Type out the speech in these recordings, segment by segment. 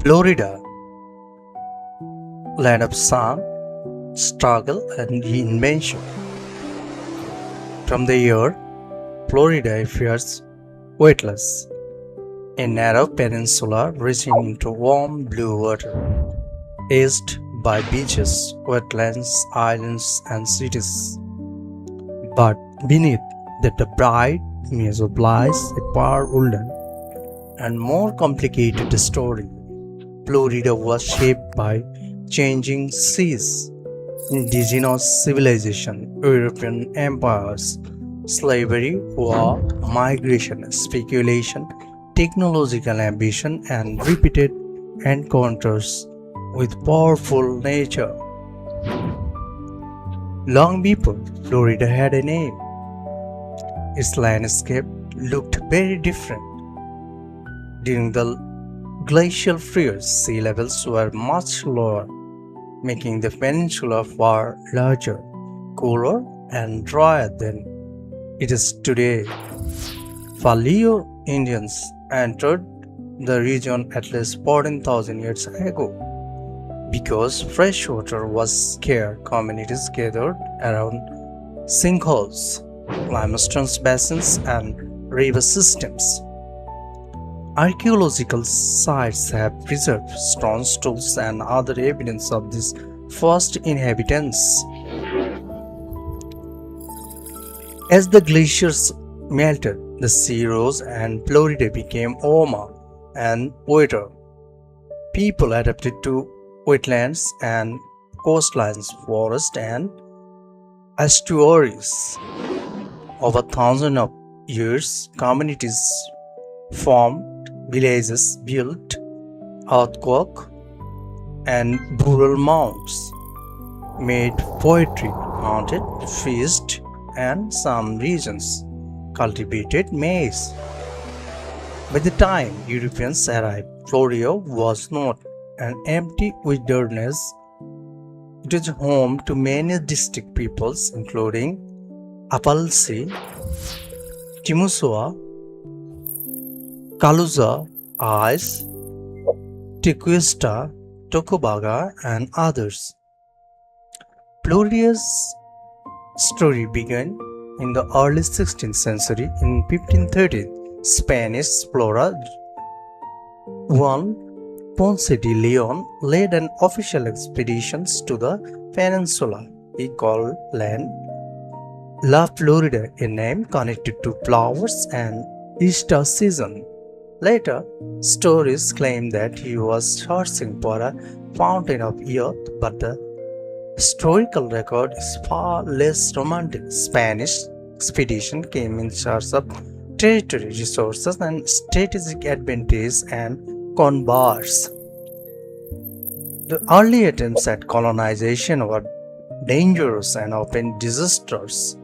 Florida, land of sun, struggle, and invention. From the year, Florida appears weightless, a narrow peninsula reaching into warm blue water, edged by beaches, wetlands, islands, and cities. But beneath that the bright image lies a far older and more complicated story. Florida was shaped by changing seas, indigenous civilization, European empires, slavery, war, migration, speculation, technological ambition, and repeated encounters with powerful nature. Long before Florida had a name, its landscape looked very different. During the glacial periods, sea levels were much lower, making the peninsula far larger, cooler, and drier than it is today. Paleo-Indians entered the region at least 14,000 years ago. Because fresh water was scarce, communities gathered around sinkholes, limestone basins, and river systems. Archaeological sites have preserved stone tools and other evidence of these first inhabitants. As the glaciers melted, the sea rose and Florida became warmer and wetter. People adapted to wetlands and coastlines, forests, and estuaries. Over thousands of years, communities formed, villages built, earthquake, and burial mounds, made poetry, haunted, feast, and some regions cultivated maize. By the time Europeans arrived, Florida was not an empty wilderness. It is home to many distinct peoples, including Apalachee, Timucua, Calusa, Tequesta, Tocobaga, and others. Florida's story began in the early 16th century. In 1530, Spanish explorer Juan Ponce de León led an official expedition to the peninsula. He called land La Florida, a name connected to flowers and Easter season. Later, stories claim that he was searching for a fountain of youth, but the historical record is far less romantic. Spanish expedition came in search of territory, resources, and strategic advantage and converse. The early attempts at colonization were dangerous and often disastrous.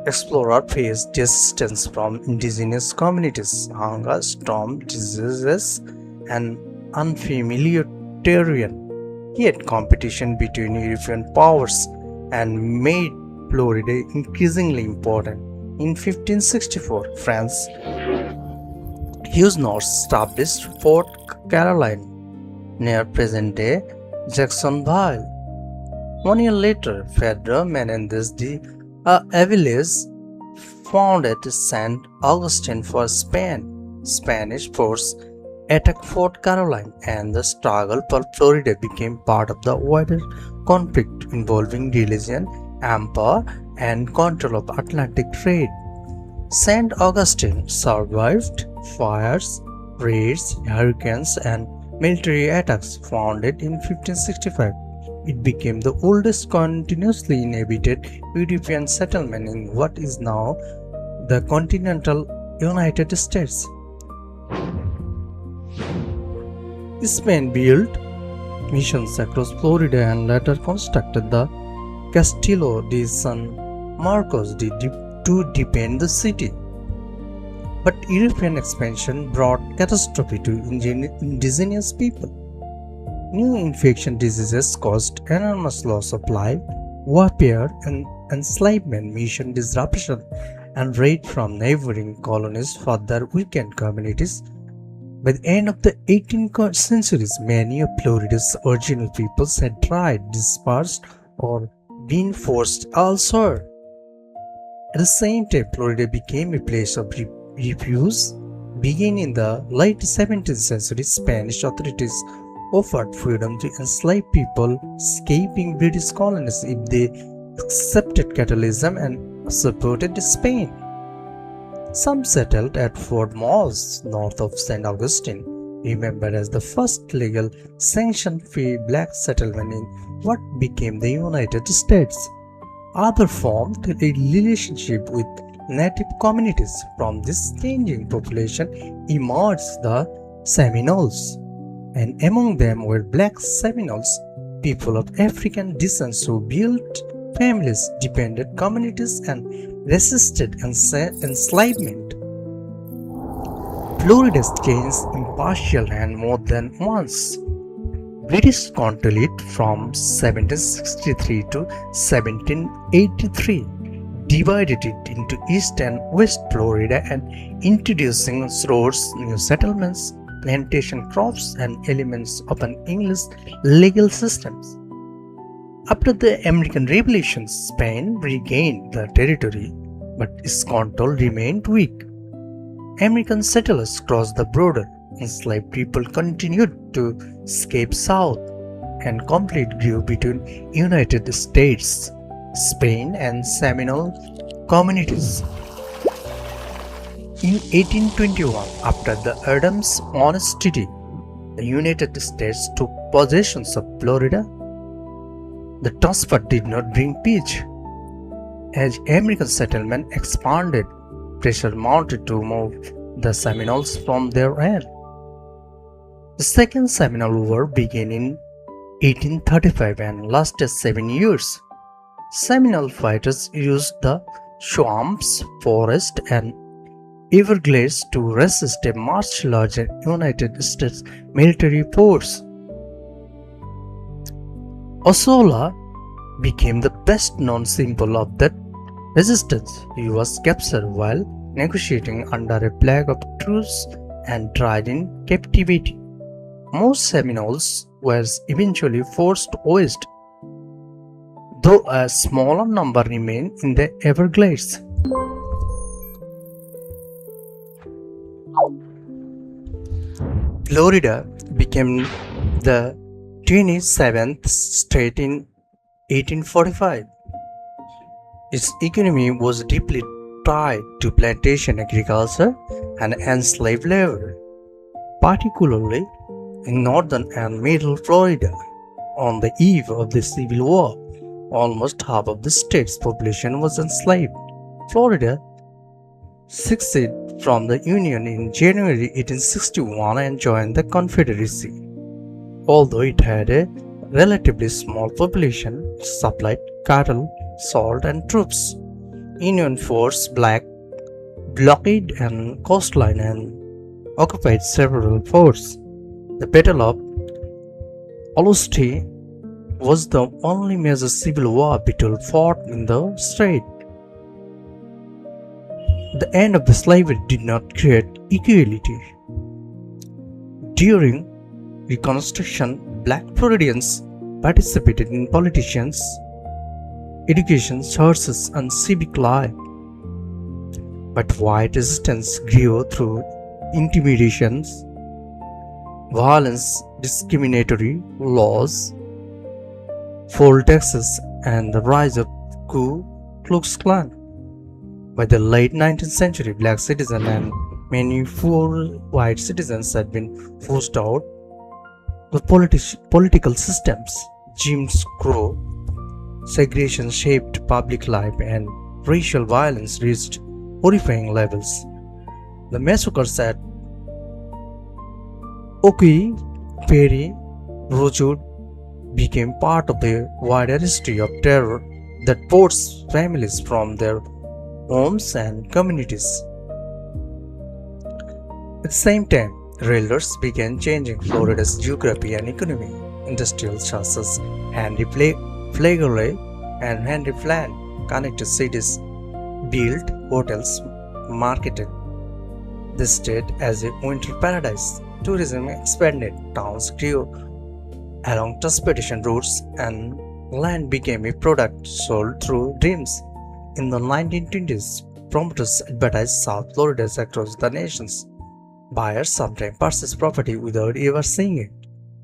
Explorers faced resistance from indigenous communities, hunger, storm, diseases, and unfamiliar terrain. Yet competition between European powers and made Florida increasingly important. In 1564, France Huguenots established Fort Caroline near present-day Jacksonville. 1 year later, Pedro Menendez de Aviles founded St. Augustine for Spain. Spanish forces attacked Fort Caroline, and the struggle for Florida became part of the wider conflict involving religion, empire, and control of Atlantic trade. St. Augustine survived fires, raids, hurricanes, and military attacks. Founded in 1565, it became the oldest continuously inhabited European settlement in what is now the continental United States. Spain built missions across Florida and later constructed the Castillo de San Marcos to defend the city. But European expansion brought catastrophe to indigenous people. New infection diseases caused enormous loss of life, warfare, and enslavement, mission disruption, and raid from neighboring colonies further weakened communities. By the end of the 18th century, many of Florida's original peoples had died, dispersed, or been forced elsewhere. At the same time, Florida became a place of refuge. Beginning in the late 17th century, Spanish authorities offered freedom to enslaved people escaping British colonies if they accepted Catholicism and supported Spain. Some settled at Fort Moss, north of St. Augustine, remembered as the first legal sanction-free black settlement in what became the United States. Others formed a relationship with native communities. From this changing population emerged the Seminoles, and among them were black Seminoles, people of African descent who built families, dependent communities, and resisted enslavement. Florida changed impartial hand more than once. British controlled it from 1763 to 1783, divided it into East and West Florida and introducing roads, new settlements, plantation crops, and elements of an English legal system. After the American Revolution, Spain regained the territory, but its control remained weak. American settlers crossed the border, enslaved people continued to escape south, and conflict grew between United States, Spain, and Seminole communities. In 1821, after the Adams Honest Treaty, the United States took possession of Florida. The transfer did not bring peace. As American settlement expanded, pressure mounted to move the Seminoles from their land. The Second Seminole War began in 1835 and lasted 7 years. Seminole fighters used the swamps, forests, and Everglades to resist a much larger United States military force. Osceola became the best known symbol of that resistance. He was captured while negotiating under a flag of truce and tried in captivity. Most Seminoles were eventually forced west, though a smaller number remained in the Everglades. Florida became the 27th state in 1845. Its economy was deeply tied to plantation agriculture and enslaved labor, particularly in northern and middle Florida. On the eve of the Civil War, almost half of the state's population was enslaved. Florida seceded from the Union in January 1861 and joined the Confederacy. Although it had a relatively small population, it supplied cattle, salt, and troops. Union forces blockaded and coastline and occupied several forts. The Battle of Apalachee was the only major Civil War battle fought in the state. The end of the slavery did not create equality. During Reconstruction, black Floridians participated in politics, education, churches, and civic life. But white resistance grew through intimidations, violence, discriminatory laws, poll taxes, and the rise of Ku Klux Klan. By the late 19th century, black citizens and many poor white citizens had been forced out. The political systems, Jim Crow, segregation shaped public life, and racial violence reached horrifying levels. The massacres at Oki, Perry, Rosewood became part of the wider history of terror that forced families from their homes and communities. At the same time, railroads began changing Florida's geography and economy. Industrial such as Henry Flagler and Henry Flan connected cities, built hotels, marketed the state as a winter paradise. tourism expanded, towns grew along transportation routes, and land became a product sold through dreams. In the 1920s, promoters advertised South Florida across the nations. Buyers sometimes purchased property without ever seeing it.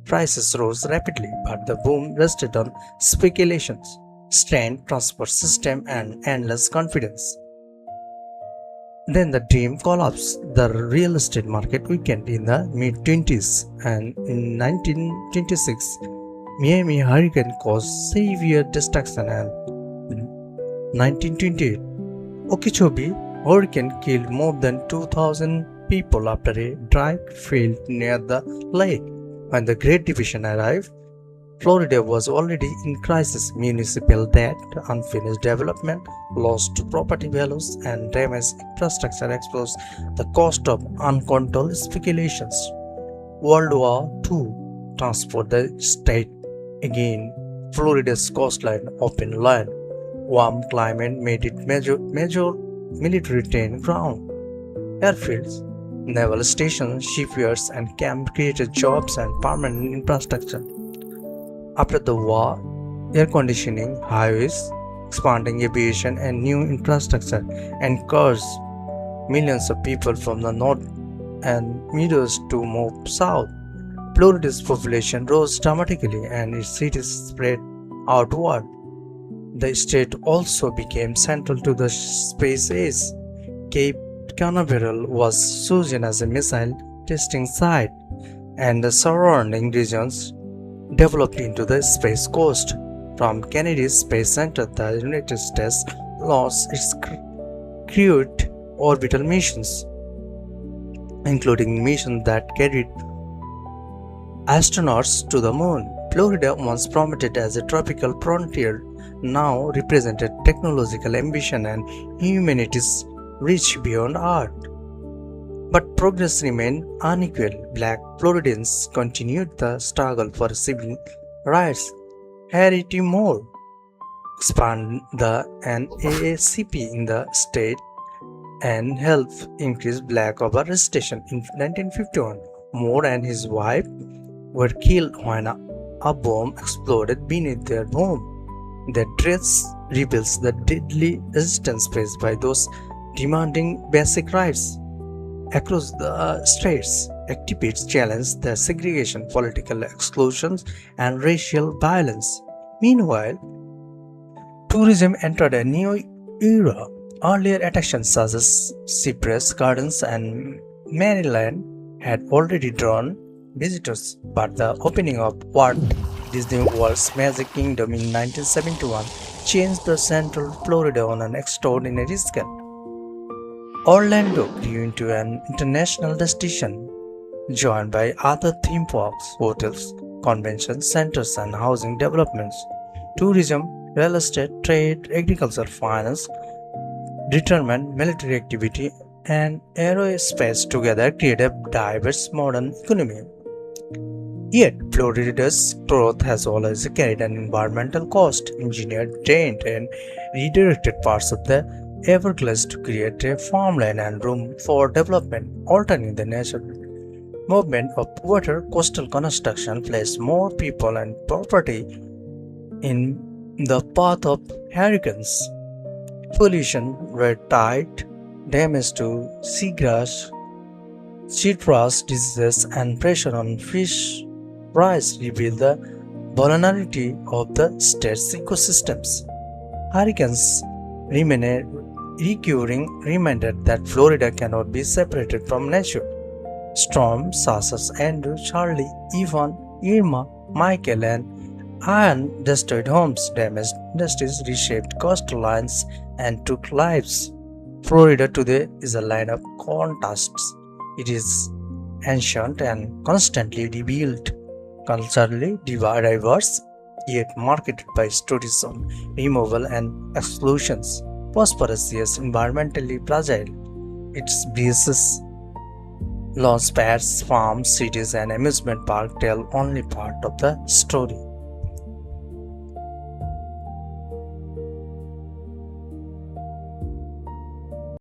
Prices rose rapidly, but the boom rested on speculations, strained transport system, and endless confidence. Then the dream collapsed. The real estate market weakened in the mid 20s, and in 1926, Miami hurricane caused severe destruction, and in 1928, Okeechobee hurricane killed more than 2,000 people after a dike failed near the lake. When the Great Depression arrived, Florida was already in crisis. Municipal debt, unfinished development, lost property values, and damaged infrastructure exposed the cost of uncontrolled speculations. World War II transformed the state again. Florida's coastline, open land, warm climate made it major military training ground. Airfields, naval stations, shipyards, and camps created jobs and permanent infrastructure. After the war, air conditioning, highways, expanding aviation, and new infrastructure encouraged millions of people from the north and Midwest to move south. Florida's population rose dramatically and its cities spread outward. The state also became central to the space age. Cape Canaveral was chosen as a missile testing site, and the surrounding regions developed into the Space Coast. From Kennedy's Space Center, the United States launched its crewed orbital missions, including missions that carried astronauts to the moon. Florida, once promoted as a tropical frontier, now represented technological ambition and humanity's reach beyond Earth. But progress remained unequal. Black Floridians continued the struggle for civil rights. Harry T. Moore expanded the NAACP in the state and helped increase black afforestation. In 1951, Moore and his wife were killed when a bomb exploded beneath their home. Their deaths reveals the deadly resistance faced by those demanding basic rights. Across the states, activists challenged the segregation, political exclusions, and racial violence. Meanwhile, tourism entered a new era. Earlier attractions such as Cypress Gardens and Maryland had already drawn visitors, but the opening of Walt Disney World's Magic Kingdom in 1971 changed the Central Florida on an extraordinary scale. Orlando grew into an international destination, joined by other theme parks, hotels, convention centers, and housing developments. Tourism, real estate, trade, agriculture, finance, determined military activity, and aerospace together create a diverse modern economy. Yet, Florida's growth has always carried an environmental cost. Engineers drained and redirected parts of the Everglades to create a farmland and room for development, altering the natural movement of water. Coastal construction placed more people and property in the path of hurricanes. Pollution, red tide, damage to seagrass, citrus diseases, and pressure on fish rise reveal the vulnerability of the state's ecosystems. Hurricanes remain a recurring reminder that Florida cannot be separated from nature. Storms such as Andrew, Charlie, Ivan, Irma, Michael, and Ian destroyed homes, damaged industries, reshaped coastlines, and took lives. Florida today is a land of contrasts. It is ancient and constantly rebuilt, culturally diverse, yet marketed by stories of removal and exclusions. Prosperous yet environmentally fragile. Its beaches, launch pads, farms, cities, and amusement parks tell only part of the story.